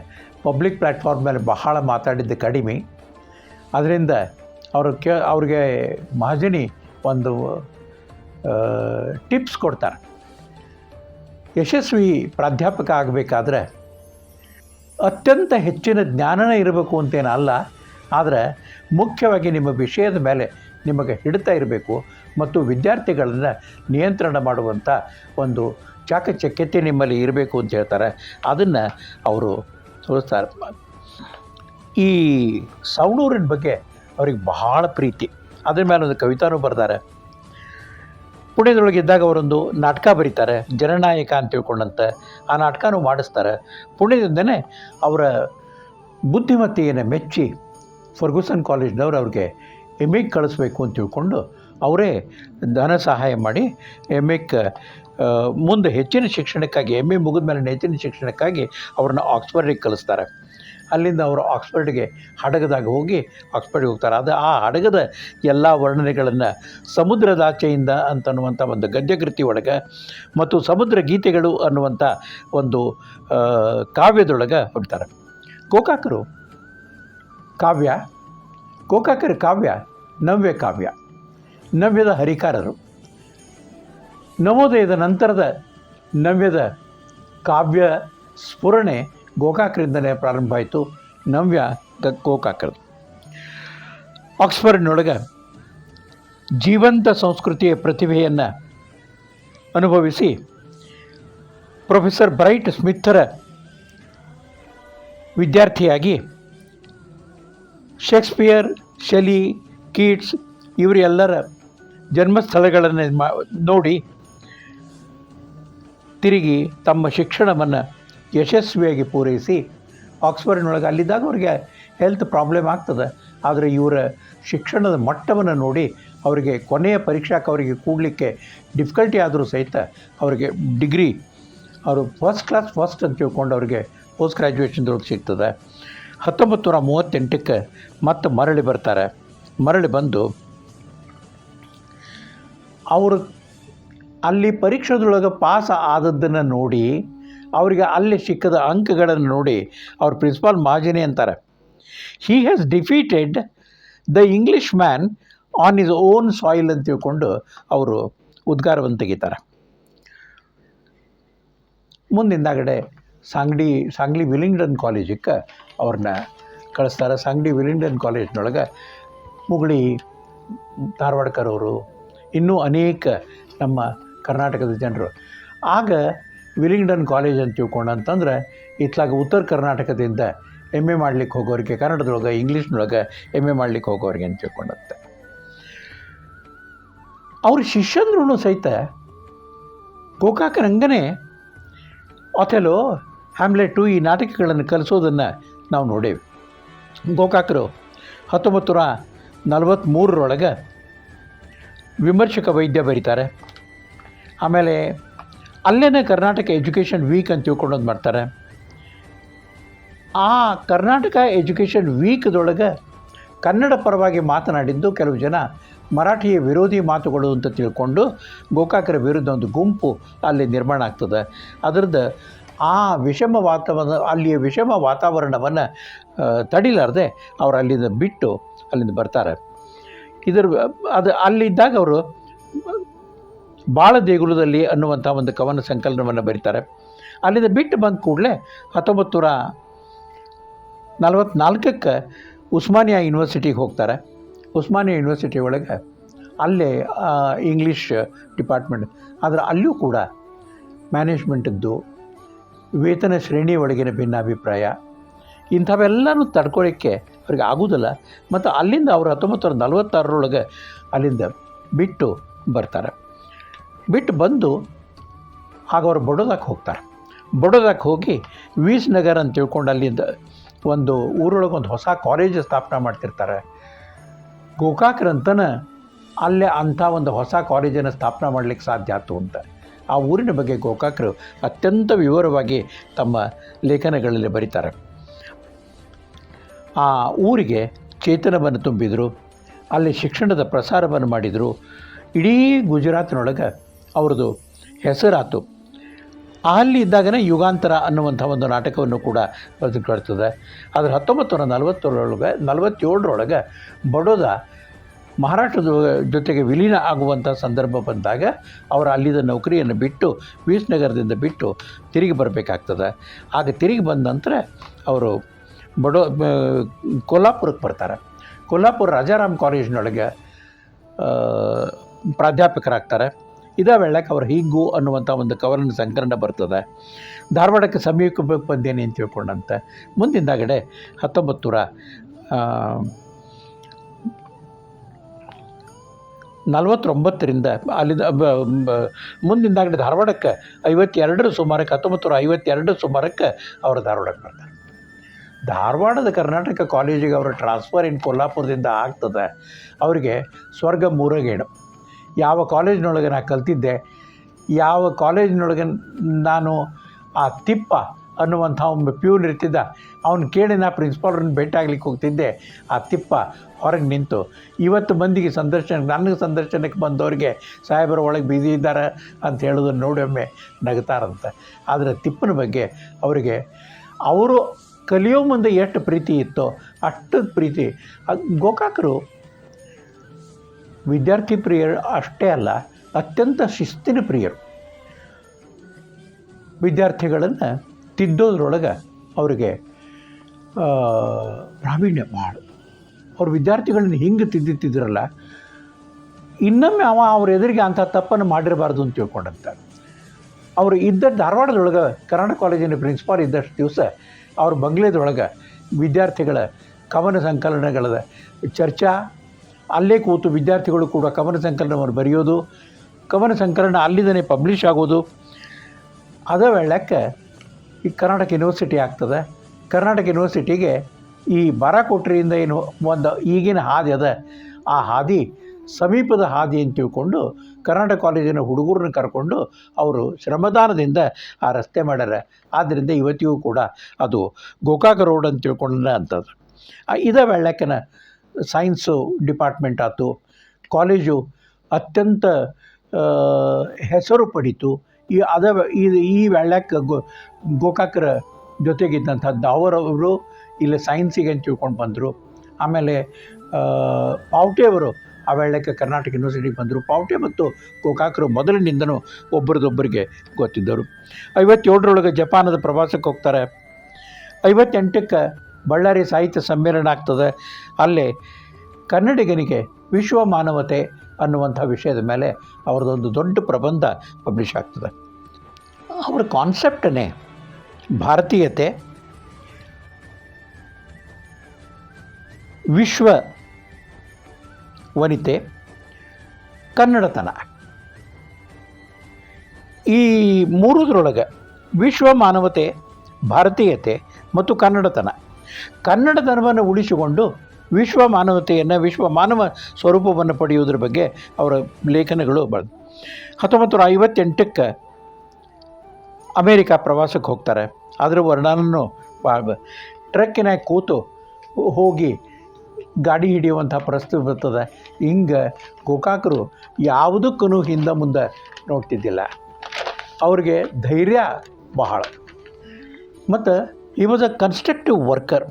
ಪಬ್ಲಿಕ್ ಪ್ಲ್ಯಾಟ್ಫಾರ್ಮ್ ಮೇಲೆ ಬಹಳ ಮಾತಾಡಿದ್ದು ಕಡಿಮೆ. ಅದರಿಂದ ಅವ್ರಿಗೆ ಮಹಾಜನಿ ಒಂದು ಟಿಪ್ಸ್ ಕೊಡ್ತಾರೆ. ಯಶಸ್ವಿ ಪ್ರಾಧ್ಯಾಪಕ ಆಗಬೇಕಾದ್ರೆ ಅತ್ಯಂತ ಹೆಚ್ಚಿನ ಜ್ಞಾನನೇ ಇರಬೇಕು ಅಂತೇನು ಅಲ್ಲ, ಆದರೆ ಮುಖ್ಯವಾಗಿ ನಿಮ್ಮ ವಿಷಯದ ಮೇಲೆ ನಿಮಗೆ ಹಿಡಿತಾ ಇರಬೇಕು ಮತ್ತು ವಿದ್ಯಾರ್ಥಿಗಳನ್ನು ನಿಯಂತ್ರಣ ಮಾಡುವಂಥ ಒಂದು ಚಾಕಚಕ್ಯತೆ ನಿಮ್ಮಲ್ಲಿ ಇರಬೇಕು ಅಂತ ಹೇಳ್ತಾರೆ. ಅದನ್ನು ಅವರು ತೋರಿಸ್ತಾರೆ. ಈ ಸವಣೂರಿನ ಬಗ್ಗೆ ಅವ್ರಿಗೆ ಬಹಳ ಪ್ರೀತಿ. ಅದ್ರ ಮೇಲೆ ಒಂದು ಕವಿತಾನೂ ಬರ್ತಾರೆ. ಪುಣ್ಯದೊಳಗಿದ್ದಾಗ ಅವರೊಂದು ನಾಟಕ ಬರೀತಾರೆ, ಜನನಾಯಕ ಅಂತ ತಿಳ್ಕೊಂಡಂತೆ. ಆ ನಾಟಕನೂ ಮಾಡಿಸ್ತಾರೆ. ಪುಣ್ಯದಿಂದನೇ ಅವರ ಬುದ್ಧಿಮತ್ತೆಯನ್ನು ಮೆಚ್ಚಿ ಫರ್ಗೂಸನ್ ಕಾಲೇಜ್ನವ್ರು ಅವ್ರಿಗೆ MA ಕಳಿಸ್ಬೇಕು ಅಂತ ತಿಳ್ಕೊಂಡು ಅವರೇ ಧನ ಸಹಾಯ ಮಾಡಿ MA ಮುಂದೆ ಹೆಚ್ಚಿನ ಶಿಕ್ಷಣಕ್ಕಾಗಿ MA ಮುಗಿದ ಮೇಲೆ ಹೆಚ್ಚಿನ ಶಿಕ್ಷಣಕ್ಕಾಗಿ ಅವ್ರನ್ನ ಆಕ್ಸ್ಫರ್ಡಿಗೆ ಕಳಿಸ್ತಾರೆ. ಅಲ್ಲಿಂದ ಅವರು ಆಕ್ಸ್ಫರ್ಡ್ಗೆ ಹಡಗದಾಗ ಹೋಗಿ ಆಕ್ಸ್ಫರ್ಡ್ಗೆ ಹೋಗ್ತಾರೆ. ಅದು ಆ ಹಡಗದ ಎಲ್ಲ ವರ್ಣನೆಗಳನ್ನು ಸಮುದ್ರದಾಚೆಯಿಂದ ಅಂತನ್ನುವಂಥ ಒಂದು ಗದ್ಯಕೃತಿ ಒಳಗೆ ಮತ್ತು ಸಮುದ್ರ ಗೀತೆಗಳು ಅನ್ನುವಂಥ ಒಂದು ಕಾವ್ಯದೊಳಗೆ ಹೊಡ್ತಾರೆ. ಗೋಕಾಕರ ಕಾವ್ಯ ನವ್ಯ ಕಾವ್ಯ, ನವ್ಯದ ಹರಿಕಾರರು. ನವೋದಯದ ನಂತರದ ನವ್ಯದ ಕಾವ್ಯ ಸ್ಫುರಣೆ ಗೋಕಾಕರಿಂದಲೇ ಪ್ರಾರಂಭ ಆಯಿತು. ನವ್ಯ ಗೋಕಾಕರದು. ಆಕ್ಸ್ಫರ್ಡ್ನೊಳಗೆ ಜೀವಂತ ಸಂಸ್ಕೃತಿಯ ಪ್ರತಿಭೆಯನ್ನು ಅನುಭವಿಸಿ ಪ್ರೊಫೆಸರ್ ಬ್ರೈಟ್ ಸ್ಮಿಥರ ವಿದ್ಯಾರ್ಥಿಯಾಗಿ ಶೇಕ್ಸ್ಪಿಯರ್, ಶೆಲಿ, ಕೀಟ್ಸ್ ಇವರೆಲ್ಲರ ಜನ್ಮಸ್ಥಳಗಳನ್ನು ನೋಡಿ ತಿರುಗಿ ತಮ್ಮ ಶಿಕ್ಷಣವನ್ನು ಯಶಸ್ವಿಯಾಗಿ ಪೂರೈಸಿ ಆಕ್ಸ್ಫರ್ಡ್ನೊಳಗೆ ಅಲ್ಲಿದ್ದಾಗ ಅವ್ರಿಗೆ ಹೆಲ್ತ್ ಪ್ರಾಬ್ಲಮ್ ಆಗ್ತದೆ. ಆದರೆ ಇವರ ಶಿಕ್ಷಣದ ಮಟ್ಟವನ್ನು ನೋಡಿ ಅವರಿಗೆ ಕೊನೆಯ ಪರೀಕ್ಷಾಕ್ಕೆ ಅವರಿಗೆ ಕೂಡಲಿಕ್ಕೆ ಡಿಫಿಕಲ್ಟಿ ಆದರೂ ಸಹಿತ ಅವರಿಗೆ ಡಿಗ್ರಿ ಅವರು ಫಸ್ಟ್ ಕ್ಲಾಸ್ ಫಸ್ಟ್ ಅಂತ ತಿಳ್ಕೊಂಡು ಅವರಿಗೆ ಪೋಸ್ಟ್ ಗ್ರ್ಯಾಜುಯೇಷನ್ದೊಳಗೆ ಸಿಗ್ತದೆ. 1938ಕ್ಕೆ ಮತ್ತೆ ಮರಳಿ ಬರ್ತಾರೆ. ಮರಳಿ ಬಂದು ಅವರು ಅಲ್ಲಿ ಪರೀಕ್ಷೆದೊಳಗೆ ಪಾಸ್ ಆದದ್ದನ್ನು ನೋಡಿ ಅವರಿಗೆ ಅಲ್ಲಿ ಸಿಕ್ಕದ ಅಂಕಗಳನ್ನು ನೋಡಿ ಅವ್ರ ಪ್ರಿನ್ಸಿಪಾಲ್ ಮಹಾಜನಿ ಅಂತಾರೆ, he has defeated the English man on his own soil ಅಂತ ತಿಳ್ಕೊಂಡು ಅವರು ಉದ್ಗಾರವನ್ನು ತೆಗಿತಾರೆ. ಮುಂದಿಂದಾಗಡೆ ಸಾಂಗ್ಲಿ ವಿಲಿಂಗ್ಡನ್ ಕಾಲೇಜಿಗೆ ಅವ್ರನ್ನ ಕಳಿಸ್ತಾರೆ. ಸಾಂಗ್ಲಿ ವಿಲಿಂಗ್ಡನ್ ಕಾಲೇಜ್ನೊಳಗೆ ಮುಗುಳಿ ಧಾರವಾಡಕರ್ ಅವರು ಇನ್ನೂ ಅನೇಕ ನಮ್ಮ ಕರ್ನಾಟಕದ ಜನರು. ಆಗ ವಿಲಿಂಗ್ಡನ್ ಕಾಲೇಜ್ ಅಂತ ತಿಳ್ಕೊಂಡಂತಂದ್ರೆ ಇತ್ಲಾಗ ಉತ್ತರ ಕರ್ನಾಟಕದಿಂದ MA ಮಾಡ್ಲಿಕ್ಕೆ ಹೋಗೋರಿಗೆ, ಕನ್ನಡದೊಳಗೆ ಇಂಗ್ಲೀಷ್ನೊಳಗೆ MA ಮಾಡ್ಲಿಕ್ಕೆ ಹೋಗೋರಿಗೆ ಅಂತ ತಿಳ್ಕೊಂಡಂತೆ. ಅವ್ರ ಶಿಷ್ಯಂದ್ರೂ ಸಹಿತ ಗೋಕಾಕರಂಗನೇ ಅಥೆಲೋ, ಹ್ಯಾಮ್ಲೆಟು ಈ ನಾಟಕಗಳನ್ನು ಕಲಿಸೋದನ್ನು ನಾವು ನೋಡೇವೆ. ಗೋಕಾಕರು 1943 ವಿಮರ್ಶಕ ವೈದ್ಯ ಬರೀತಾರೆ. ಆಮೇಲೆ ಅಲ್ಲೇ ಕರ್ನಾಟಕ ಎಜುಕೇಷನ್ ವೀಕ್ ಅಂತ ತಿಳ್ಕೊಂಡೋದು ಮಾಡ್ತಾರೆ. ಆ ಕರ್ನಾಟಕ ಎಜುಕೇಷನ್ ವೀಕ್ದೊಳಗೆ ಕನ್ನಡ ಪರವಾಗಿ ಮಾತನಾಡಿದ್ದು ಕೆಲವು ಜನ ಮರಾಠಿಯ ವಿರೋಧಿ ಮಾತುಗಳು ಅಂತ ತಿಳ್ಕೊಂಡು ಗೋಕಾಕರ ವಿರುದ್ಧ ಒಂದು ಗುಂಪು ಅಲ್ಲಿ ನಿರ್ಮಾಣ ಆಗ್ತದೆ. ಅದರದ್ದು ಆ ವಿಷಮ ಅಲ್ಲಿಯ ವಿಷಮ ವಾತಾವರಣವನ್ನು ತಡಿಲಾರದೆ ಅವರು ಅಲ್ಲಿಂದ ಬಿಟ್ಟು ಅಲ್ಲಿಂದ ಬರ್ತಾರೆ. ಅಲ್ಲಿದ್ದಾಗ ಅವರು ಬಾಳ ದೇಗುಲದಲ್ಲಿ ಅನ್ನುವಂಥ ಒಂದು ಕವನ ಸಂಕಲನವನ್ನು ಬರೀತಾರೆ. ಅಲ್ಲಿಂದ ಬಿಟ್ಟು ಬಂದ ಕೂಡಲೇ 1944ಕ್ಕೆ ಉಸ್ಮಾನಿಯಾ ಯೂನಿವರ್ಸಿಟಿಗೆ ಹೋಗ್ತಾರೆ. ಉಸ್ಮಾನಿಯಾ ಯೂನಿವರ್ಸಿಟಿ ಒಳಗೆ ಅಲ್ಲೇ ಇಂಗ್ಲೀಷ್ ಡಿಪಾರ್ಟ್ಮೆಂಟ್, ಆದರೆ ಅಲ್ಲೂ ಕೂಡ ಮ್ಯಾನೇಜ್ಮೆಂಟದ್ದು ವೇತನ ಶ್ರೇಣಿ ಒಳಗಿನ ಭಿನ್ನಾಭಿಪ್ರಾಯ ಇಂಥವೆಲ್ಲನೂ ತಡ್ಕೊಳ್ಳೋಕ್ಕೆ ಅವ್ರಿಗೆ ಆಗೋದಿಲ್ಲ. ಮತ್ತು ಅಲ್ಲಿಂದ ಅವರು 1946 ಅಲ್ಲಿಂದ ಬಿಟ್ಟು ಬರ್ತಾರೆ. ಬಿಟ್ಟು ಬಂದು ಆಗ ಅವರು ಬಡೋದಕ್ಕೆ ಹೋಗ್ತಾರೆ. ಬಡೋದಕ್ಕೆ ಹೋಗಿ ವೀಸ್ನಗರ್ ಅಂತ ತಿಳ್ಕೊಂಡು ಅಲ್ಲಿಂದ ಒಂದು ಊರೊಳಗೆ ಒಂದು ಹೊಸ ಕಾಲೇಜ್ ಸ್ಥಾಪನೆ ಮಾಡ್ತಿರ್ತಾರೆ. ಗೋಕಾಕ್ರಂತನ ಅಲ್ಲೇ ಅಂಥ ಒಂದು ಹೊಸ ಕಾಲೇಜನ್ನು ಸ್ಥಾಪನೆ ಮಾಡಲಿಕ್ಕೆ ಸಾಧ್ಯ ಆಯ್ತು ಅಂತ ಆ ಊರಿನ ಬಗ್ಗೆ ಗೋಕಾಕರು ಅತ್ಯಂತ ವಿವರವಾಗಿ ತಮ್ಮ ಲೇಖನಗಳಲ್ಲಿ ಬರೀತಾರೆ. ಆ ಊರಿಗೆ ಚೇತನವನ್ನು ತುಂಬಿದರು, ಅಲ್ಲಿ ಶಿಕ್ಷಣದ ಪ್ರಸಾರವನ್ನು ಮಾಡಿದರು. ಇಡೀ ಗುಜರಾತಿನೊಳಗೆ ಅವ್ರದ್ದು ಹೆಸರಾತು. ಅಲ್ಲಿ ಇದ್ದಾಗನೇ ಯುಗಾಂತರ ಅನ್ನುವಂಥ ಒಂದು ನಾಟಕವನ್ನು ಕೂಡ ಬರೆದುಕೊಳ್ತದೆ. ಆದರೆ 1947 ಬಡೋದ ಮಹಾರಾಷ್ಟ್ರದ ಜೊತೆಗೆ ವಿಲೀನ ಆಗುವಂಥ ಸಂದರ್ಭ ಬಂದಾಗ ಅವರು ಅಲ್ಲಿದ್ದ ನೌಕರಿಯನ್ನು ಬಿಟ್ಟು ವೀಸ್ನಗರದಿಂದ ಬಿಟ್ಟು ತಿರುಗಿ ಬರಬೇಕಾಗ್ತದೆ. ಆಗ ತಿರುಗಿ ಬಂದ ನಂತರ ಅವರು ಕೊಲ್ಲಾಪುರಕ್ಕೆ ಬರ್ತಾರೆ. ಕೊಲ್ಲಾಪುರ ರಾಜಾರಾಮ್ ಕಾಲೇಜಿನೊಳಗೆ ಪ್ರಾಧ್ಯಾಪಕರಾಗ್ತಾರೆ. ಇದೇ ವೇಳೆಗೆ ಅವ್ರ ಹೀಗೂ ಅನ್ನುವಂಥ ಒಂದು ಕವನ ಸಂಕಲನ ಬರ್ತದೆ. ಧಾರವಾಡಕ್ಕೆ ಸಮೀಪಕ್ಕೆ ಬಂದೇನೆ ಅಂತ ತಿಳ್ಕೊಂಡಂತೆ ಮುಂದಿಂದಾಗಡೆ 1949ರಿಂದ ಅಲ್ಲಿಂದ ಮುಂದಿಂದಾಗಡೆ ಧಾರವಾಡಕ್ಕೆ 52 ಸುಮಾರಕ್ಕೆ 1952 ಸುಮಾರಕ್ಕೆ ಅವರು ಧಾರವಾಡಕ್ಕೆ ಬರ್ತಾರೆ. ಧಾರವಾಡದ ಕರ್ನಾಟಕ ಕಾಲೇಜಿಗೆ ಅವರ ಟ್ರಾನ್ಸ್ಫರ್ ಕೊಲ್ಲಾಪುರದಿಂದ ಆಗ್ತದೆ. ಅವರಿಗೆ ಸ್ವರ್ಗ ಮೂರಗೇಣು. ಯಾವ ಕಾಲೇಜಿನೊಳಗೆ ನಾನು ಕಲ್ತಿದ್ದೆ, ಯಾವ ಕಾಲೇಜಿನೊಳಗೆ ನಾನು ಆ ತಿಪ್ಪ ಅನ್ನುವಂಥ ಒಬ್ಬ ಪ್ಯೂನ್ ಇರ್ತಿದ್ದ, ಅವನು ಕೇಳಿ ನಾ ಪ್ರಿನ್ಸಿಪಾಲ್ರನ್ನ ಭೇಟಿ ಆಗ್ಲಿಕ್ಕೆ ಹೋಗ್ತಿದ್ದೆ. ಆ ತಿಪ್ಪ ಹೊರಗೆ ನಿಂತು ಇವತ್ತು ಮಂದಿಗೆ ನನಗೆ ಸಂದರ್ಶನಕ್ಕೆ ಬಂದವರಿಗೆ ಸಾಹೇಬರು ಒಳಗೆ ಬ್ಯುಸಿ ಇದ್ದಾರೆ ಅಂತ ಹೇಳೋದನ್ನು ನೋಡಿ ಒಮ್ಮೆ ನಗ್ತಾರಂತೆ. ಆದರೆ ತಿಪ್ಪನ ಬಗ್ಗೆ ಅವರಿಗೆ ಅವರು ಕಲಿಯೋ ಮುಂದೆ ಎಷ್ಟು ಪ್ರೀತಿ ಇತ್ತೋ ಅಷ್ಟು ಪ್ರೀತಿ. ಗೋಕಾಕರು ವಿದ್ಯಾರ್ಥಿ ಪ್ರಿಯರು ಅಷ್ಟೇ ಅಲ್ಲ, ಅತ್ಯಂತ ಶಿಸ್ತಿನ ಪ್ರಿಯರು. ವಿದ್ಯಾರ್ಥಿಗಳನ್ನು ತಿದ್ದೋದ್ರೊಳಗೆ ಅವರಿಗೆ ಪ್ರಾವೀಣ್ಯ ಭಾಳ. ಅವ್ರ ವಿದ್ಯಾರ್ಥಿಗಳನ್ನ ಹಿಂಗೆ ತಿದ್ದಿತ್ತಿದ್ರಲ್ಲ, ಇನ್ನೊಮ್ಮೆ ಅವ್ರ ಎದುರಿಗೆ ಅಂಥ ತಪ್ಪನ್ನು ಮಾಡಿರಬಾರ್ದು ಅಂತ ತಿಳ್ಕೊಂಡಂತ. ಅವರು ಧಾರವಾಡದೊಳಗೆ ಕನ್ನಡ ಕಾಲೇಜಿನ ಪ್ರಿನ್ಸಿಪಾಲ್ ಇದ್ದಷ್ಟು ದಿವಸ ಅವ್ರ ಬಂಗ್ಲೆದೊಳಗೆ ವಿದ್ಯಾರ್ಥಿಗಳ ಕವನ ಸಂಕಲನಗಳ ಚರ್ಚಾ, ಅಲ್ಲೇ ಕೂತು ವಿದ್ಯಾರ್ಥಿಗಳು ಕೂಡ ಕವನ ಸಂಕಲನವನ್ನು ಬರೆಯೋದು, ಕವನ ಸಂಕಲನ ಅಲ್ಲಿಂದನೇ ಪಬ್ಲಿಷ್ ಆಗೋದು. ಅದೇ ವೇಳಕ್ಕೆ ಈ ಕರ್ನಾಟಕ ಯೂನಿವರ್ಸಿಟಿ ಆಗ್ತದೆ. ಕರ್ನಾಟಕ ಯೂನಿವರ್ಸಿಟಿಗೆ ಈ ಬಾರಾಕೋಟ್ರಿಯಿಂದ ಏನು ಒಂದು ಈಗಿನ ಹಾದಿ ಅದ, ಆ ಹಾದಿ ಸಮೀಪದ ಹಾದಿ ಅಂತ ತಿಳ್ಕೊಂಡು ಕರ್ನಾಟಕ ಕಾಲೇಜಿನ ಹುಡುಗರನ್ನ ಕರ್ಕೊಂಡು ಅವರು ಶ್ರಮದಾನದಿಂದ ಆ ರಸ್ತೆ ಮಾಡ್ಯಾರ. ಆದ್ದರಿಂದ ಇವತ್ತಿಗೂ ಕೂಡ ಅದು ಗೋಕಾಕ ರೋಡ್ ಅಂತ ತಿಳ್ಕೊಂಡ ಅಂಥದ್ದು. ಇದೇ ವೇಳಕ್ಕನ ಸೈನ್ಸು ಡಿಪಾರ್ಟ್ಮೆಂಟ್ ಆಯಿತು. ಕಾಲೇಜು ಅತ್ಯಂತ ಹೆಸರು ಪಡೀತು. ಈ ವೇಳಕ್ಕೆ ಗೋಕಾಕರ ಜೊತೆಗಿದ್ದಂಥ ದಾವರವರು ಇಲ್ಲಿ ಸೈನ್ಸಿಗೆ ಅಂತ ತಿಳ್ಕೊಂಡು ಬಂದರು. ಆಮೇಲೆ ಪಾವಟೆಯವರು ಆ ವೇಳಕ್ಕೆ ಕರ್ನಾಟಕ ಯೂನಿವರ್ಸಿಟಿಗೆ ಬಂದರು. ಪಾವಟೆ ಮತ್ತು ಗೋಕಾಕರು ಮೊದಲಿನಿಂದನೂ ಒಬ್ಬರದೊಬ್ಬರಿಗೆ ಗೊತ್ತಿದ್ದರು. 57 ಜಪಾನದ ಪ್ರವಾಸಕ್ಕೆ ಹೋಗ್ತಾರೆ. 58ಕ್ಕೆ ಬಳ್ಳಾರಿ ಸಾಹಿತ್ಯ ಸಮ್ಮೇಳನ ಆಗ್ತದೆ. ಅಲ್ಲೇ ಕನ್ನಡಿಗನಿಗೆ ವಿಶ್ವ ಮಾನವತೆ ಅನ್ನುವಂಥ ವಿಷಯದ ಮೇಲೆ ಅವ್ರದ್ದೊಂದು ದೊಡ್ಡ ಪ್ರಬಂಧ ಪಬ್ಲಿಷ್ ಆಗ್ತದೆ. ಅವರ ಕಾನ್ಸೆಪ್ಟನ್ನೇ ಭಾರತೀಯತೆ, ವಿಶ್ವ ವನಿತೆ, ಕನ್ನಡತನ, ಈ ಮೂರದರೊಳಗೆ ವಿಶ್ವ ಮಾನವತೆ, ಭಾರತೀಯತೆ ಮತ್ತು ಕನ್ನಡತನವನ್ನು ಉಳಿಸಿಕೊಂಡು ವಿಶ್ವ ಮಾನವತೆಯನ್ನು, ವಿಶ್ವ ಮಾನವ ಸ್ವರೂಪವನ್ನು ಪಡೆಯುವುದರ ಬಗ್ಗೆ ಅವರ ಲೇಖನಗಳು 1958ಕ್ಕೆ ಅಮೇರಿಕಾ ಪ್ರವಾಸಕ್ಕೆ ಹೋಗ್ತಾರೆ. ಅದರ ವರ್ಣನೂ ಟ್ರಕ್ಕಿನಾಗ ಕೂತು ಹೋಗಿ ಗಾಡಿ ಹಿಡಿಯುವಂಥ ಪರಿಸ್ಥಿತಿ ಬರ್ತದೆ. ಹಿಂಗೆ ಗೋಕಾಕರು ಯಾವುದಕ್ಕೂ ಹಿಂದೆ ಮುಂದೆ ನೋಡ್ತಿದ್ದಿಲ್ಲ. ಅವ್ರಿಗೆ ಧೈರ್ಯ ಬಹಳ. ಮತ್ತು ಈ ವಾಸ್ ಅ ಕನ್ಸ್ಟ್ರಕ್ಟಿವ್ ವರ್ಕರ್.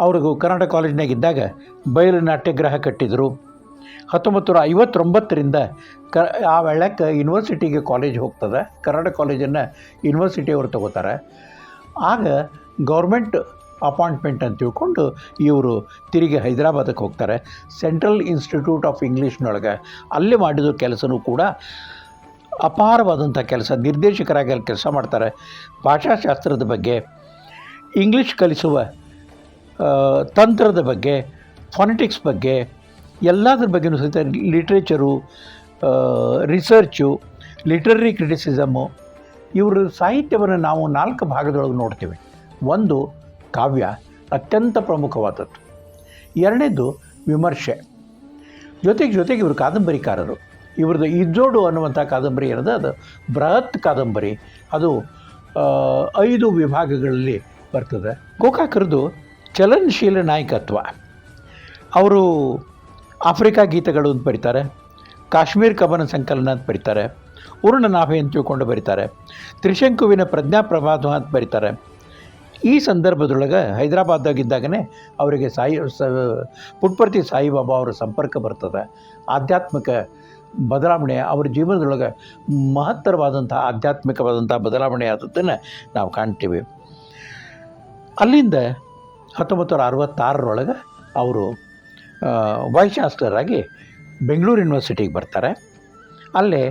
ಅವ್ರಿಗೂ ಕರ್ನಾಟಕ ಕಾಲೇಜ್ನಾಗ ಇದ್ದಾಗ ಬಯಲು ನಾಟ್ಯಗೃಹ ಕಟ್ಟಿದರು. 1959ರಿಂದ ಆ ವೇಳಕ್ಕೆ ಯೂನಿವರ್ಸಿಟಿಗೆ ಕಾಲೇಜ್ ಹೋಗ್ತದೆ. ಕರ್ನಾಟಕ ಕಾಲೇಜನ್ನು ಯೂನಿವರ್ಸಿಟಿ ಅವರು ತಗೋತಾರೆ. ಆಗ ಗೌರ್ಮೆಂಟ್ ಅಪಾಯಿಂಟ್ಮೆಂಟ್ ಅಂತ ತಿಳ್ಕೊಂಡು ಇವರು ತಿರುಗಿ ಹೈದರಾಬಾದಕ್ಕೆ ಹೋಗ್ತಾರೆ. ಸೆಂಟ್ರಲ್ ಇನ್ಸ್ಟಿಟ್ಯೂಟ್ ಆಫ್ ಇಂಗ್ಲೀಷ್ನೊಳಗೆ ಅಲ್ಲಿ ಮಾಡಿದ ಕೆಲಸನೂ ಕೂಡ ಅಪಾರವಾದಂಥ ಕೆಲಸ. ನಿರ್ದೇಶಕರಾಗಿ ಅಲ್ಲಿ ಕೆಲಸ ಮಾಡ್ತಾರೆ. ಭಾಷಾಶಾಸ್ತ್ರದ ಬಗ್ಗೆ, ಇಂಗ್ಲೀಷ್ ಕಲಿಸುವ ತಂತ್ರದ ಬಗ್ಗೆ, ಫೊನೆಟಿಕ್ಸ್ ಬಗ್ಗೆ, ಎಲ್ಲದ್ರ ಬಗ್ಗೆಯೂ ಸಹಿತ ಲಿಟ್ರೇಚರು, ರಿಸರ್ಚು, ಲಿಟ್ರರಿ ಕ್ರಿಟಿಸಿಸಮು, ಇವರು ಸಾಹಿತ್ಯವನ್ನು ನಾವು 4 ಭಾಗದೊಳಗೆ ನೋಡ್ತೀವಿ. ಒಂದು ಕಾವ್ಯ, ಅತ್ಯಂತ ಪ್ರಮುಖವಾದದ್ದು. ಎರಡನೇದು ವಿಮರ್ಶೆ. ಜೊತೆಗೆ ಇವರು ಕಾದಂಬರಿಕಾರರು. ಇವ್ರದ್ದು ಇಜ್ಜೋಡು ಅನ್ನುವಂಥ ಕಾದಂಬರಿ ಇರೋದು, ಅದು ಬೃಹತ್ ಕಾದಂಬರಿ. ಅದು 5 ವಿಭಾಗಗಳಲ್ಲಿ ಬರ್ತದೆ. ಗೋಕಾಕರದು ಚಲನಶೀಲ ನಾಯಕತ್ವ. ಅವರು ಆಫ್ರಿಕಾ ಗೀತೆಗಳು ಅಂತ ಬರೀತಾರೆ, ಕಾಶ್ಮೀರ್ ಕವನ ಸಂಕಲನ ಅಂತ ಬರೀತಾರೆ, ಪೂರ್ಣನಾಭೆ ಅಂತ ತಿಳ್ಕೊಂಡು ಬರೀತಾರೆ, ತ್ರಿಶಂಕುವಿನ ಪ್ರಜ್ಞಾಪ್ರಭಾತ ಅಂತ ಬರೀತಾರೆ. ಈ ಸಂದರ್ಭದೊಳಗೆ ಹೈದರಾಬಾದ್ದಾಗಿದ್ದಾಗನೇ ಅವರಿಗೆ ಪುಟ್ಪರ್ತಿ ಸಾಯಿಬಾಬಾ ಅವರ ಸಂಪರ್ಕ ಬರ್ತದೆ. ಆಧ್ಯಾತ್ಮಿಕ ಬದಲಾವಣೆ ಅವ್ರ ಜೀವನದೊಳಗೆ ಮಹತ್ತರವಾದಂಥ ಆಧ್ಯಾತ್ಮಿಕವಾದಂಥ ಬದಲಾವಣೆ ಆದದ್ದನ್ನು ನಾವು ಕಾಣ್ತೀವಿ. ಅಲ್ಲಿಂದ 1966ರೊಳಗೆ ಅವರು ವೈಸ್ ಚಾನ್ಸ್ಲರಾಗಿ ಬೆಂಗಳೂರು ಯೂನಿವರ್ಸಿಟಿಗೆ ಬರ್ತಾರೆ. ಅಲ್ಲೇ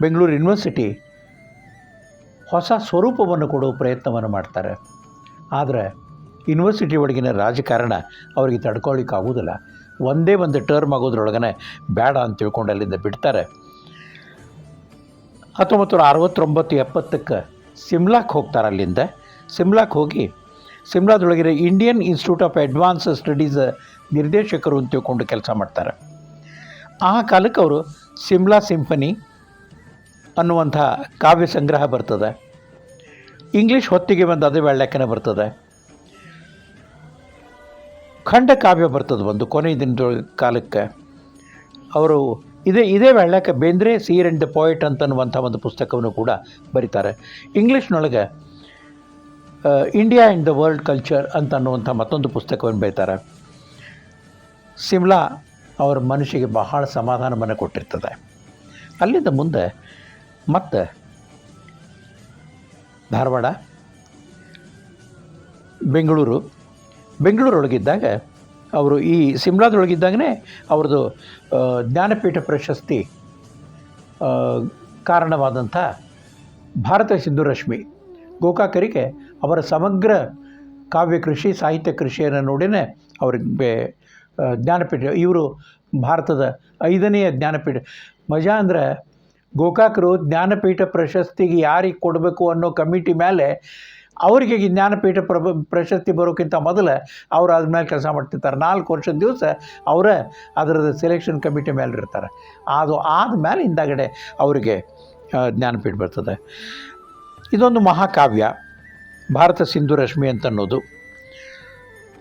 ಬೆಂಗಳೂರು ಯೂನಿವರ್ಸಿಟಿ ಹೊಸ ಸ್ವರೂಪವನ್ನು ಕೊಡುವ ಪ್ರಯತ್ನವನ್ನು ಮಾಡ್ತಾರೆ. ಆದರೆ ಯೂನಿವರ್ಸಿಟಿ ಒಳಗಿನ ರಾಜಕಾರಣ ಅವರಿಗೆ ತಡ್ಕೊಳ್ಳಿಕ್ಕಾಗೋದಿಲ್ಲ. ಒಂದೇ ಒಂದು ಟರ್ಮ್ ಆಗೋದ್ರೊಳಗನೆ ಬೇಡ ಅಂತ ತಿಳ್ಕೊಂಡು ಅಲ್ಲಿಂದ ಬಿಡ್ತಾರೆ. 1969-70ಕ್ಕೆ ಸಿಮ್ಲಾಕ್ಕೆ ಹೋಗ್ತಾರೆ. ಅಲ್ಲಿಂದ ಸಿಮ್ಲಾಕ್ಕೆ ಹೋಗಿ ಸಿಮ್ಲಾದೊಳಗಿರೋ Indian Institute of Advanced Studies ನಿರ್ದೇಶಕರು ಅಂತ ತಿಳ್ಕೊಂಡು ಕೆಲಸ ಮಾಡ್ತಾರೆ. ಆ ಕಾಲಕ್ಕೆ ಅವರು ಸಿಮ್ಲಾ ಸಿಂಫನಿ ಅನ್ನುವಂಥ ಕಾವ್ಯ ಸಂಗ್ರಹ ಬರ್ತದೆ. ಇಂಗ್ಲೀಷ್ ಹೊತ್ತಿಗೆ ಒಂದು ಅದೇ ವೇಳ್ಯಾಕೆನ ಬರ್ತದೆ. ಖಂಡ ಕಾವ್ಯ ಬರ್ತದೆ ಒಂದು ಕೊನೆಯ ದಿನದ ಕಾಲಕ್ಕೆ. ಅವರು ಇದೇ ವೇಳ್ಯಾಕೆ Bendre seer and the poet ಅಂತನ್ನುವಂಥ ಒಂದು ಪುಸ್ತಕವನ್ನು ಕೂಡ ಬರೀತಾರೆ. ಇಂಗ್ಲೀಷ್ನೊಳಗೆ India and the world culture ಅಂತ ಅನ್ನುವಂಥ ಮತ್ತೊಂದು ಪುಸ್ತಕವನ್ನು ಬರೀತಾರೆ. ಸಿಮ್ಲಾ ಅವರ ಮನಸ್ಸಿಗೆ ಬಹಳ ಸಮಾಧಾನವನ್ನು ಕೊಟ್ಟಿರ್ತದೆ. ಅಲ್ಲಿಂದ ಮುಂದೆ ಮತ್ತೆ ಧಾರವಾಡ, ಬೆಂಗಳೂರೊಳಗಿದ್ದಾಗ ಅವರು ಈ ಸಿಮ್ಲಾದೊಳಗಿದ್ದಾಗನೇ ಅವ್ರದ್ದು ಜ್ಞಾನಪೀಠ ಪ್ರಶಸ್ತಿ ಕಾರಣವಾದಂಥ ಭಾರತ ಸಿಂಧುರಶ್ಮಿ ಗೋಕಾಕರಿಗೆ ಅವರ ಸಮಗ್ರ ಕಾವ್ಯ ಕೃಷಿ, ಸಾಹಿತ್ಯ ಕೃಷಿಯನ್ನು ನೋಡಿನೇ ಅವ್ರಿಗೆ ಜ್ಞಾನಪೀಠ. ಇವರು ಭಾರತದ 5ನೆಯ ಜ್ಞಾನಪೀಠ. ಮಜಾ ಅಂದರೆ ಗೋಕಾಕರು ಜ್ಞಾನಪೀಠ ಪ್ರಶಸ್ತಿಗೆ ಯಾರಿಗೆ ಕೊಡಬೇಕು ಅನ್ನೋ ಕಮಿಟಿ ಮೇಲೆ ಅವರಿಗೆ ಜ್ಞಾನಪೀಠ ಪ್ರಶಸ್ತಿ ಬರೋಕ್ಕಿಂತ ಮೊದಲು ಅವರು ಅದ್ಮೇಲೆ ಕೆಲಸ ಮಾಡ್ತಿರ್ತಾರೆ. 4 ವರ್ಷದ ದಿವಸ ಅವರ ಅದರದ್ದು ಸೆಲೆಕ್ಷನ್ ಕಮಿಟಿ ಮೇಲೆ ಇರ್ತಾರೆ. ಅದು ಆದಮೇಲೆ ಹಿಂದಾಗಡೆ ಅವರಿಗೆ ಜ್ಞಾನಪೀಠ ಬರ್ತದೆ. ಇದೊಂದು ಮಹಾಕಾವ್ಯ ಭಾರತ ಸಿಂಧು ರಶ್ಮಿ ಅಂತನ್ನೋದು.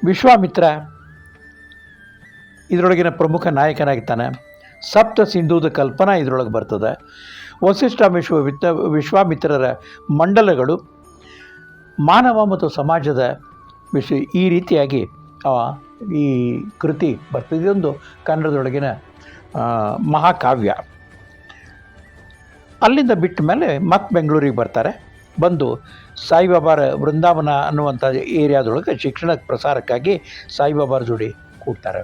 ವಿಶ್ವಾಮಿತ್ರ ಇದರೊಳಗಿನ ಪ್ರಮುಖ ನಾಯಕನಾಗಿರ್ತಾನೆ. ಸಪ್ತ ಸಿಂಧೂದ ಕಲ್ಪನಾ ಇದರೊಳಗೆ ಬರ್ತದೆ. ವಸಿಷ್ಠ ವಿಶ್ವಾಮಿತ್ರರ ಮಂಡಲಗಳು, ಮಾನವ ಮತ್ತು ಸಮಾಜದ ವಿಷಯ, ಈ ರೀತಿಯಾಗಿ ಈ ಕೃತಿ ಬರ್ತದೆ. ಇದೊಂದು ಕನ್ನಡದೊಳಗಿನ ಮಹಾಕಾವ್ಯ. ಅಲ್ಲಿಂದ ಬಿಟ್ಟ ಮೇಲೆ ಮತ್ತೆ ಬೆಂಗಳೂರಿಗೆ ಬರ್ತಾರೆ. ಬಂದು ಸಾಯಿಬಾಬಾರ ವೃಂದಾವನ ಅನ್ನುವಂಥ ಏರಿಯಾದೊಳಗೆ ಶಿಕ್ಷಣ ಪ್ರಸಾರಕ್ಕಾಗಿ ಸಾಯಿಬಾಬಾರ ಜೋಡಿ ಕೂಡ್ತಾರೆ.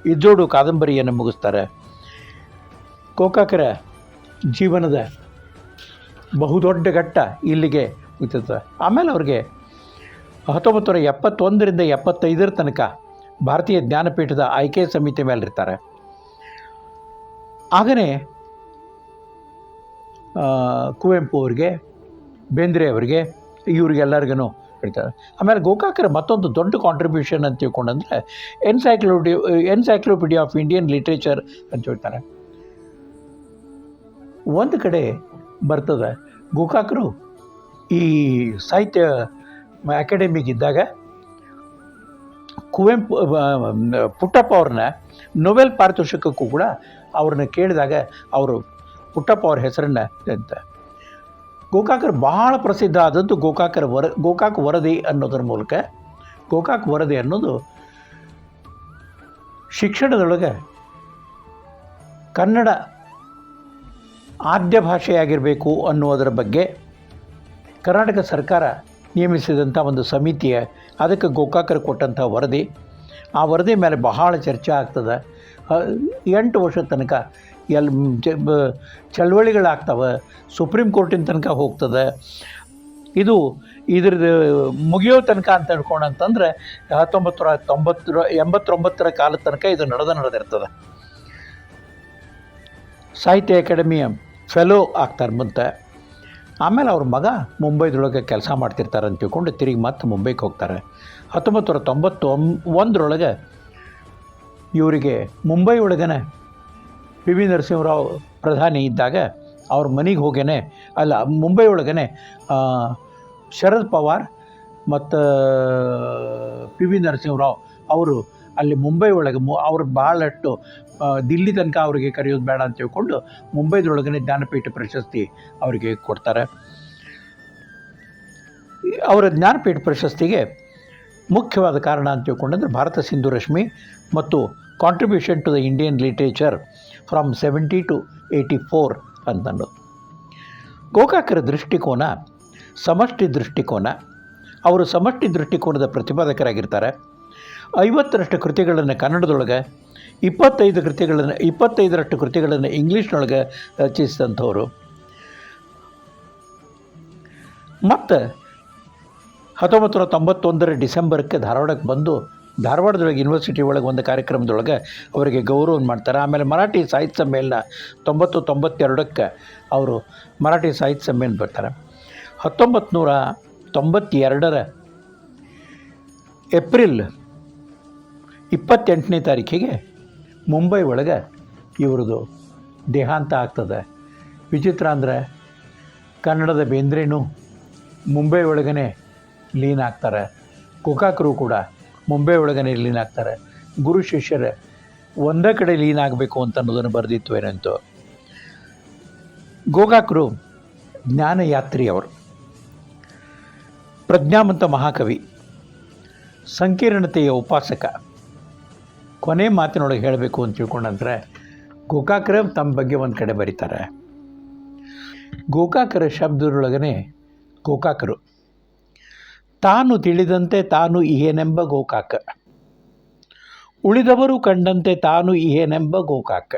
ಇಜ್ಜೋಡು ಕಾದಂಬರಿಯನ್ನು ಮುಗಿಸ್ತಾರೆ. ಗೋಕಾಕರ ಜೀವನದ ಬಹುದೊಡ್ಡ ಘಟ್ಟ ಇಲ್ಲಿಗೆ ಮುಗಿತದೆ. ಆಮೇಲೆ ಅವ್ರಿಗೆ 1971ರಿಂದ 75 ತನಕ ಭಾರತೀಯ ಜ್ಞಾನಪೀಠದ ಆಯ್ಕೆ ಸಮಿತಿ ಮೇಲಿರ್ತಾರೆ. ಆಗನೇ ಕುವೆಂಪು ಅವರಿಗೆ, ಬೇಂದ್ರೆ ಅವರಿಗೆ, ಇವರಿಗೆಲ್ಲರಿಗೂ ಹೇಳ್ತಾರೆ. ಆಮೇಲೆ ಗೋಕಾಕರ ಮತ್ತೊಂದು ದೊಡ್ಡ ಕಾಂಟ್ರಿಬ್ಯೂಷನ್ ಅಂತ ತಿಳ್ಕೊಂಡಂದರೆ ಎನ್ಸೈಕ್ಲೋಪೀಡಿಯಾ ಆಫ್ ಇಂಡಿಯನ್ ಲಿಟ್ರೇಚರ್ ಅಂತ ಹೇಳ್ತಾರೆ. ಒಂದು ಕಡೆ ಬರ್ತದೆ, ಗೋಕಾಕರು ಈ ಸಾಹಿತ್ಯ ಅಕಾಡೆಮಿಗಿದ್ದಾಗ ಕುವೆಂಪು ಪುಟ್ಟಪ್ಪ ಅವ್ರನ್ನ ನೊಬೆಲ್ ಪಾರಿತೋಷಿಕಕ್ಕೂ ಕೂಡ ಅವ್ರನ್ನ ಕೇಳಿದಾಗ ಅವರು ಪುಟ್ಟಪ್ಪ ಅವ್ರ ಹೆಸರನ್ನು ಅಂತ ಗೋಕಾಕರು ಬಹಳ ಪ್ರಸಿದ್ಧ ಆದದ್ದು ಗೋಕಾಕ್ ವರದಿ ಅನ್ನೋದರ ಮೂಲಕ. ಗೋಕಾಕ್ ವರದಿ ಅನ್ನೋದು ಶಿಕ್ಷಣದೊಳಗೆ ಕನ್ನಡ ಆದ್ಯ ಭಾಷೆಯಾಗಿರಬೇಕು ಅನ್ನುವುದರ ಬಗ್ಗೆ ಕರ್ನಾಟಕ ಸರ್ಕಾರ ನೇಮಿಸಿದಂಥ ಒಂದು ಸಮಿತಿಯ ಅದಕ್ಕೆ ಗೋಕಾಕರು ಕೊಟ್ಟಂಥ ವರದಿ. ಆ ವರದಿ ಮೇಲೆ ಬಹಳ ಚರ್ಚೆ ಆಗ್ತದೆ. 8 ವರ್ಷದ ತನಕ ಚಳವಳಿಗಳಾಗ್ತವೆ, ಸುಪ್ರೀಂ ಕೋರ್ಟಿನ ತನಕ ಹೋಗ್ತದೆ. ಇದ್ರದ್ದು ಮುಗಿಯೋ ತನಕ ಅಂತ ಹೇಳ್ಕೊಂಡಂತಂದರೆ 1989 ಕಾಲದ ತನಕ ಇದು ನಡೆದಿರ್ತದೆ. ಸಾಹಿತ್ಯ ಅಕಾಡೆಮಿಯ ಫೆಲೋ ಆಗ್ತಾರೆ ಮುಂದೆ. ಆಮೇಲೆ ಅವ್ರ ಮಗ ಮುಂಬೈದೊಳಗೆ ಕೆಲಸ ಮಾಡ್ತಿರ್ತಾರೆ ಅಂತ ತಿಳ್ಕೊಂಡು ತಿರುಗಿ ಮತ್ತೆ ಮುಂಬೈಗೆ ಹೋಗ್ತಾರೆ. 1991 ಇವರಿಗೆ ಮುಂಬೈ ಒಳಗನೆ ಪಿ ವಿ ನರಸಿಂಹರಾವ್ ಪ್ರಧಾನಿ ಇದ್ದಾಗ ಅವ್ರ ಮನೆಗೆ ಹೋಗೇನೆ ಮುಂಬೈ ಒಳಗನೆ ಶರದ್ ಪವಾರ್ ಮತ್ತು ಪಿ ವಿ ನರಸಿಂಹರಾವ್ ಅವರು ಅಲ್ಲಿ ಮುಂಬೈ ಒಳಗೆ ಅವ್ರು ಭಾಳಷ್ಟು ದಿಲ್ಲಿ ತನಕ ಅವರಿಗೆ ಕರೆಯೋದು ಬೇಡ ಅಂತ ತಿಳ್ಕೊಂಡು ಮುಂಬೈದೊಳಗನೆ ಜ್ಞಾನಪೀಠ ಪ್ರಶಸ್ತಿ ಅವರಿಗೆ ಕೊಡ್ತಾರೆ. ಅವರ ಜ್ಞಾನಪೀಠ ಪ್ರಶಸ್ತಿಗೆ ಮುಖ್ಯವಾದ ಕಾರಣ ಅಂತ ತಿಳ್ಕೊಂಡಂದ್ರೆ ಭಾರತ ಸಿಂಧು ರಶ್ಮಿ ಮತ್ತು contribution to the Indian literature from 70 to 84 ಅಂತಂದು. ಗೋಕಾಕರ ದೃಷ್ಟಿಕೋನ ಸಮಷ್ಟಿ ದೃಷ್ಟಿಕೋನ. ಅವರು ಸಮಷ್ಟಿ ದೃಷ್ಟಿಕೋನದ ಪ್ರತಿಪಾದಕರಾಗಿರ್ತಾರೆ. 50ರಷ್ಟು ಕೃತಿಗಳನ್ನು ಕನ್ನಡದೊಳಗೆ, 25ರಷ್ಟು ಕೃತಿಗಳನ್ನು ಇಂಗ್ಲೀಷ್ನೊಳಗೆ ರಚಿಸಿದಂಥವರು. ಮತ್ತು 1991 ಡಿಸೆಂಬರ್ಗೆ ಧಾರವಾಡಕ್ಕೆ ಬಂದು ಧಾರವಾಡದೊಳಗೆ ಯೂನಿವರ್ಸಿಟಿ ಒಳಗೆ ಒಂದು ಕಾರ್ಯಕ್ರಮದೊಳಗೆ ಅವರಿಗೆ ಗೌರವ ಮಾಡ್ತಾರೆ. ಆಮೇಲೆ ಮರಾಠಿ ಸಾಹಿತ್ಯ ಸಮ್ಮೇಳನ 1992 ಅವರು ಮರಾಠಿ ಸಾಹಿತ್ಯ ಸಮ್ಮೇಳನ ಬರ್ತಾರೆ. 1992 ಏಪ್ರಿಲ್ 28ನೇ ತಾರೀಕಿಗೆ ಮುಂಬೈ ಒಳಗೆ ಇವ್ರದ್ದು ದೇಹಾಂತ ಆಗ್ತದೆ. ವಿಚಿತ್ರ ಅಂದರೆ ಕನ್ನಡದ ಬೇಂದ್ರೆನೂ ಮುಂಬೈ ಒಳಗನೆ ಲೀನ ಆಗ್ತಾರೆ. ಗೋಕಾಕರು ಕೂಡ ಮುಂಬೈ ಒಳಗನೆ ಲೀನ ಆಗ್ತಾರೆ. ಗುರು ಶಿಷ್ಯರ ಒಂದೇ ಕಡೆ ಲೀನ ಆಗಬೇಕು ಅಂತ ಅನ್ನೋದನ್ನು ಬರೆದಿತ್ತು ಏನಂತೂ. ಗೋಕಾಕರು ಜ್ಞಾನಯಾತ್ರಿಯವರು, ಪ್ರಜ್ಞಾವಂತ ಮಹಾಕವಿ, ಸಂಕೀರ್ಣತೆಯ ಉಪಾಸಕ. ಕೊನೆ ಮಾತಿನೊಳಗೆ ಹೇಳಬೇಕು ಅಂತ ತಿಳ್ಕೊಂಡಂದ್ರೆ ಗೋಕಾಕರ ತಮ್ಮ ಬಗ್ಗೆ ಒಂದು ಕಡೆ ಬರೀತಾರೆ. ಗೋಕಾಕರ ಶಬ್ದದೊಳಗನೆ ಗೋಕಾಕರು ತಾನು ತಿಳಿದಂತೆ ತಾನು ಇಹೇನೆಂಬ ಗೋಕಾಕ, ಉಳಿದವರು ಕಂಡಂತೆ ತಾನು ಇಹೇನೆಂಬ ಗೋಕಾಕ,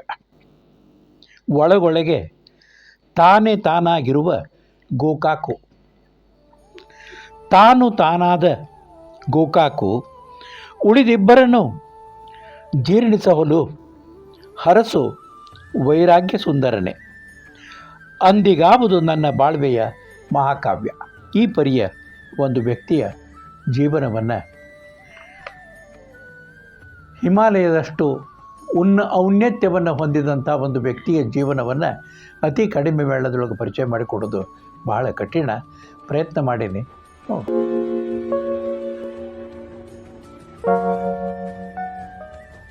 ಒಳಗೊಳಗೆ ತಾನೇ ತಾನಾಗಿರುವ ಗೋಕಾಕು, ತಾನು ತಾನಾದ ಗೋಕಾಕು, ಉಳಿದಿಬ್ಬರನ್ನು ಜೀರ್ಣಿಸಲು ಹರಸು ವೈರಾಗ್ಯ ಸುಂದರನೆ, ಅಂದಿಗಾವುದು ನನ್ನ ಬಾಳ್ವೆಯ ಮಹಾಕಾವ್ಯ. ಈ ಪರಿಯ ಒಂದು ವ್ಯಕ್ತಿಯ ಜೀವನವನ್ನು, ಹಿಮಾಲಯದಷ್ಟು ಔನ್ನತ್ಯವನ್ನು ಹೊಂದಿದಂಥ ಒಂದು ವ್ಯಕ್ತಿಯ ಜೀವನವನ್ನು ಅತಿ ಕಡಿಮೆ ವೇಳದೊಳಗೆ ಪರಿಚಯ ಮಾಡಿಕೊಡೋದು ಬಹಳ ಕಠಿಣ. ಪ್ರಯತ್ನ ಮಾಡೀನಿ.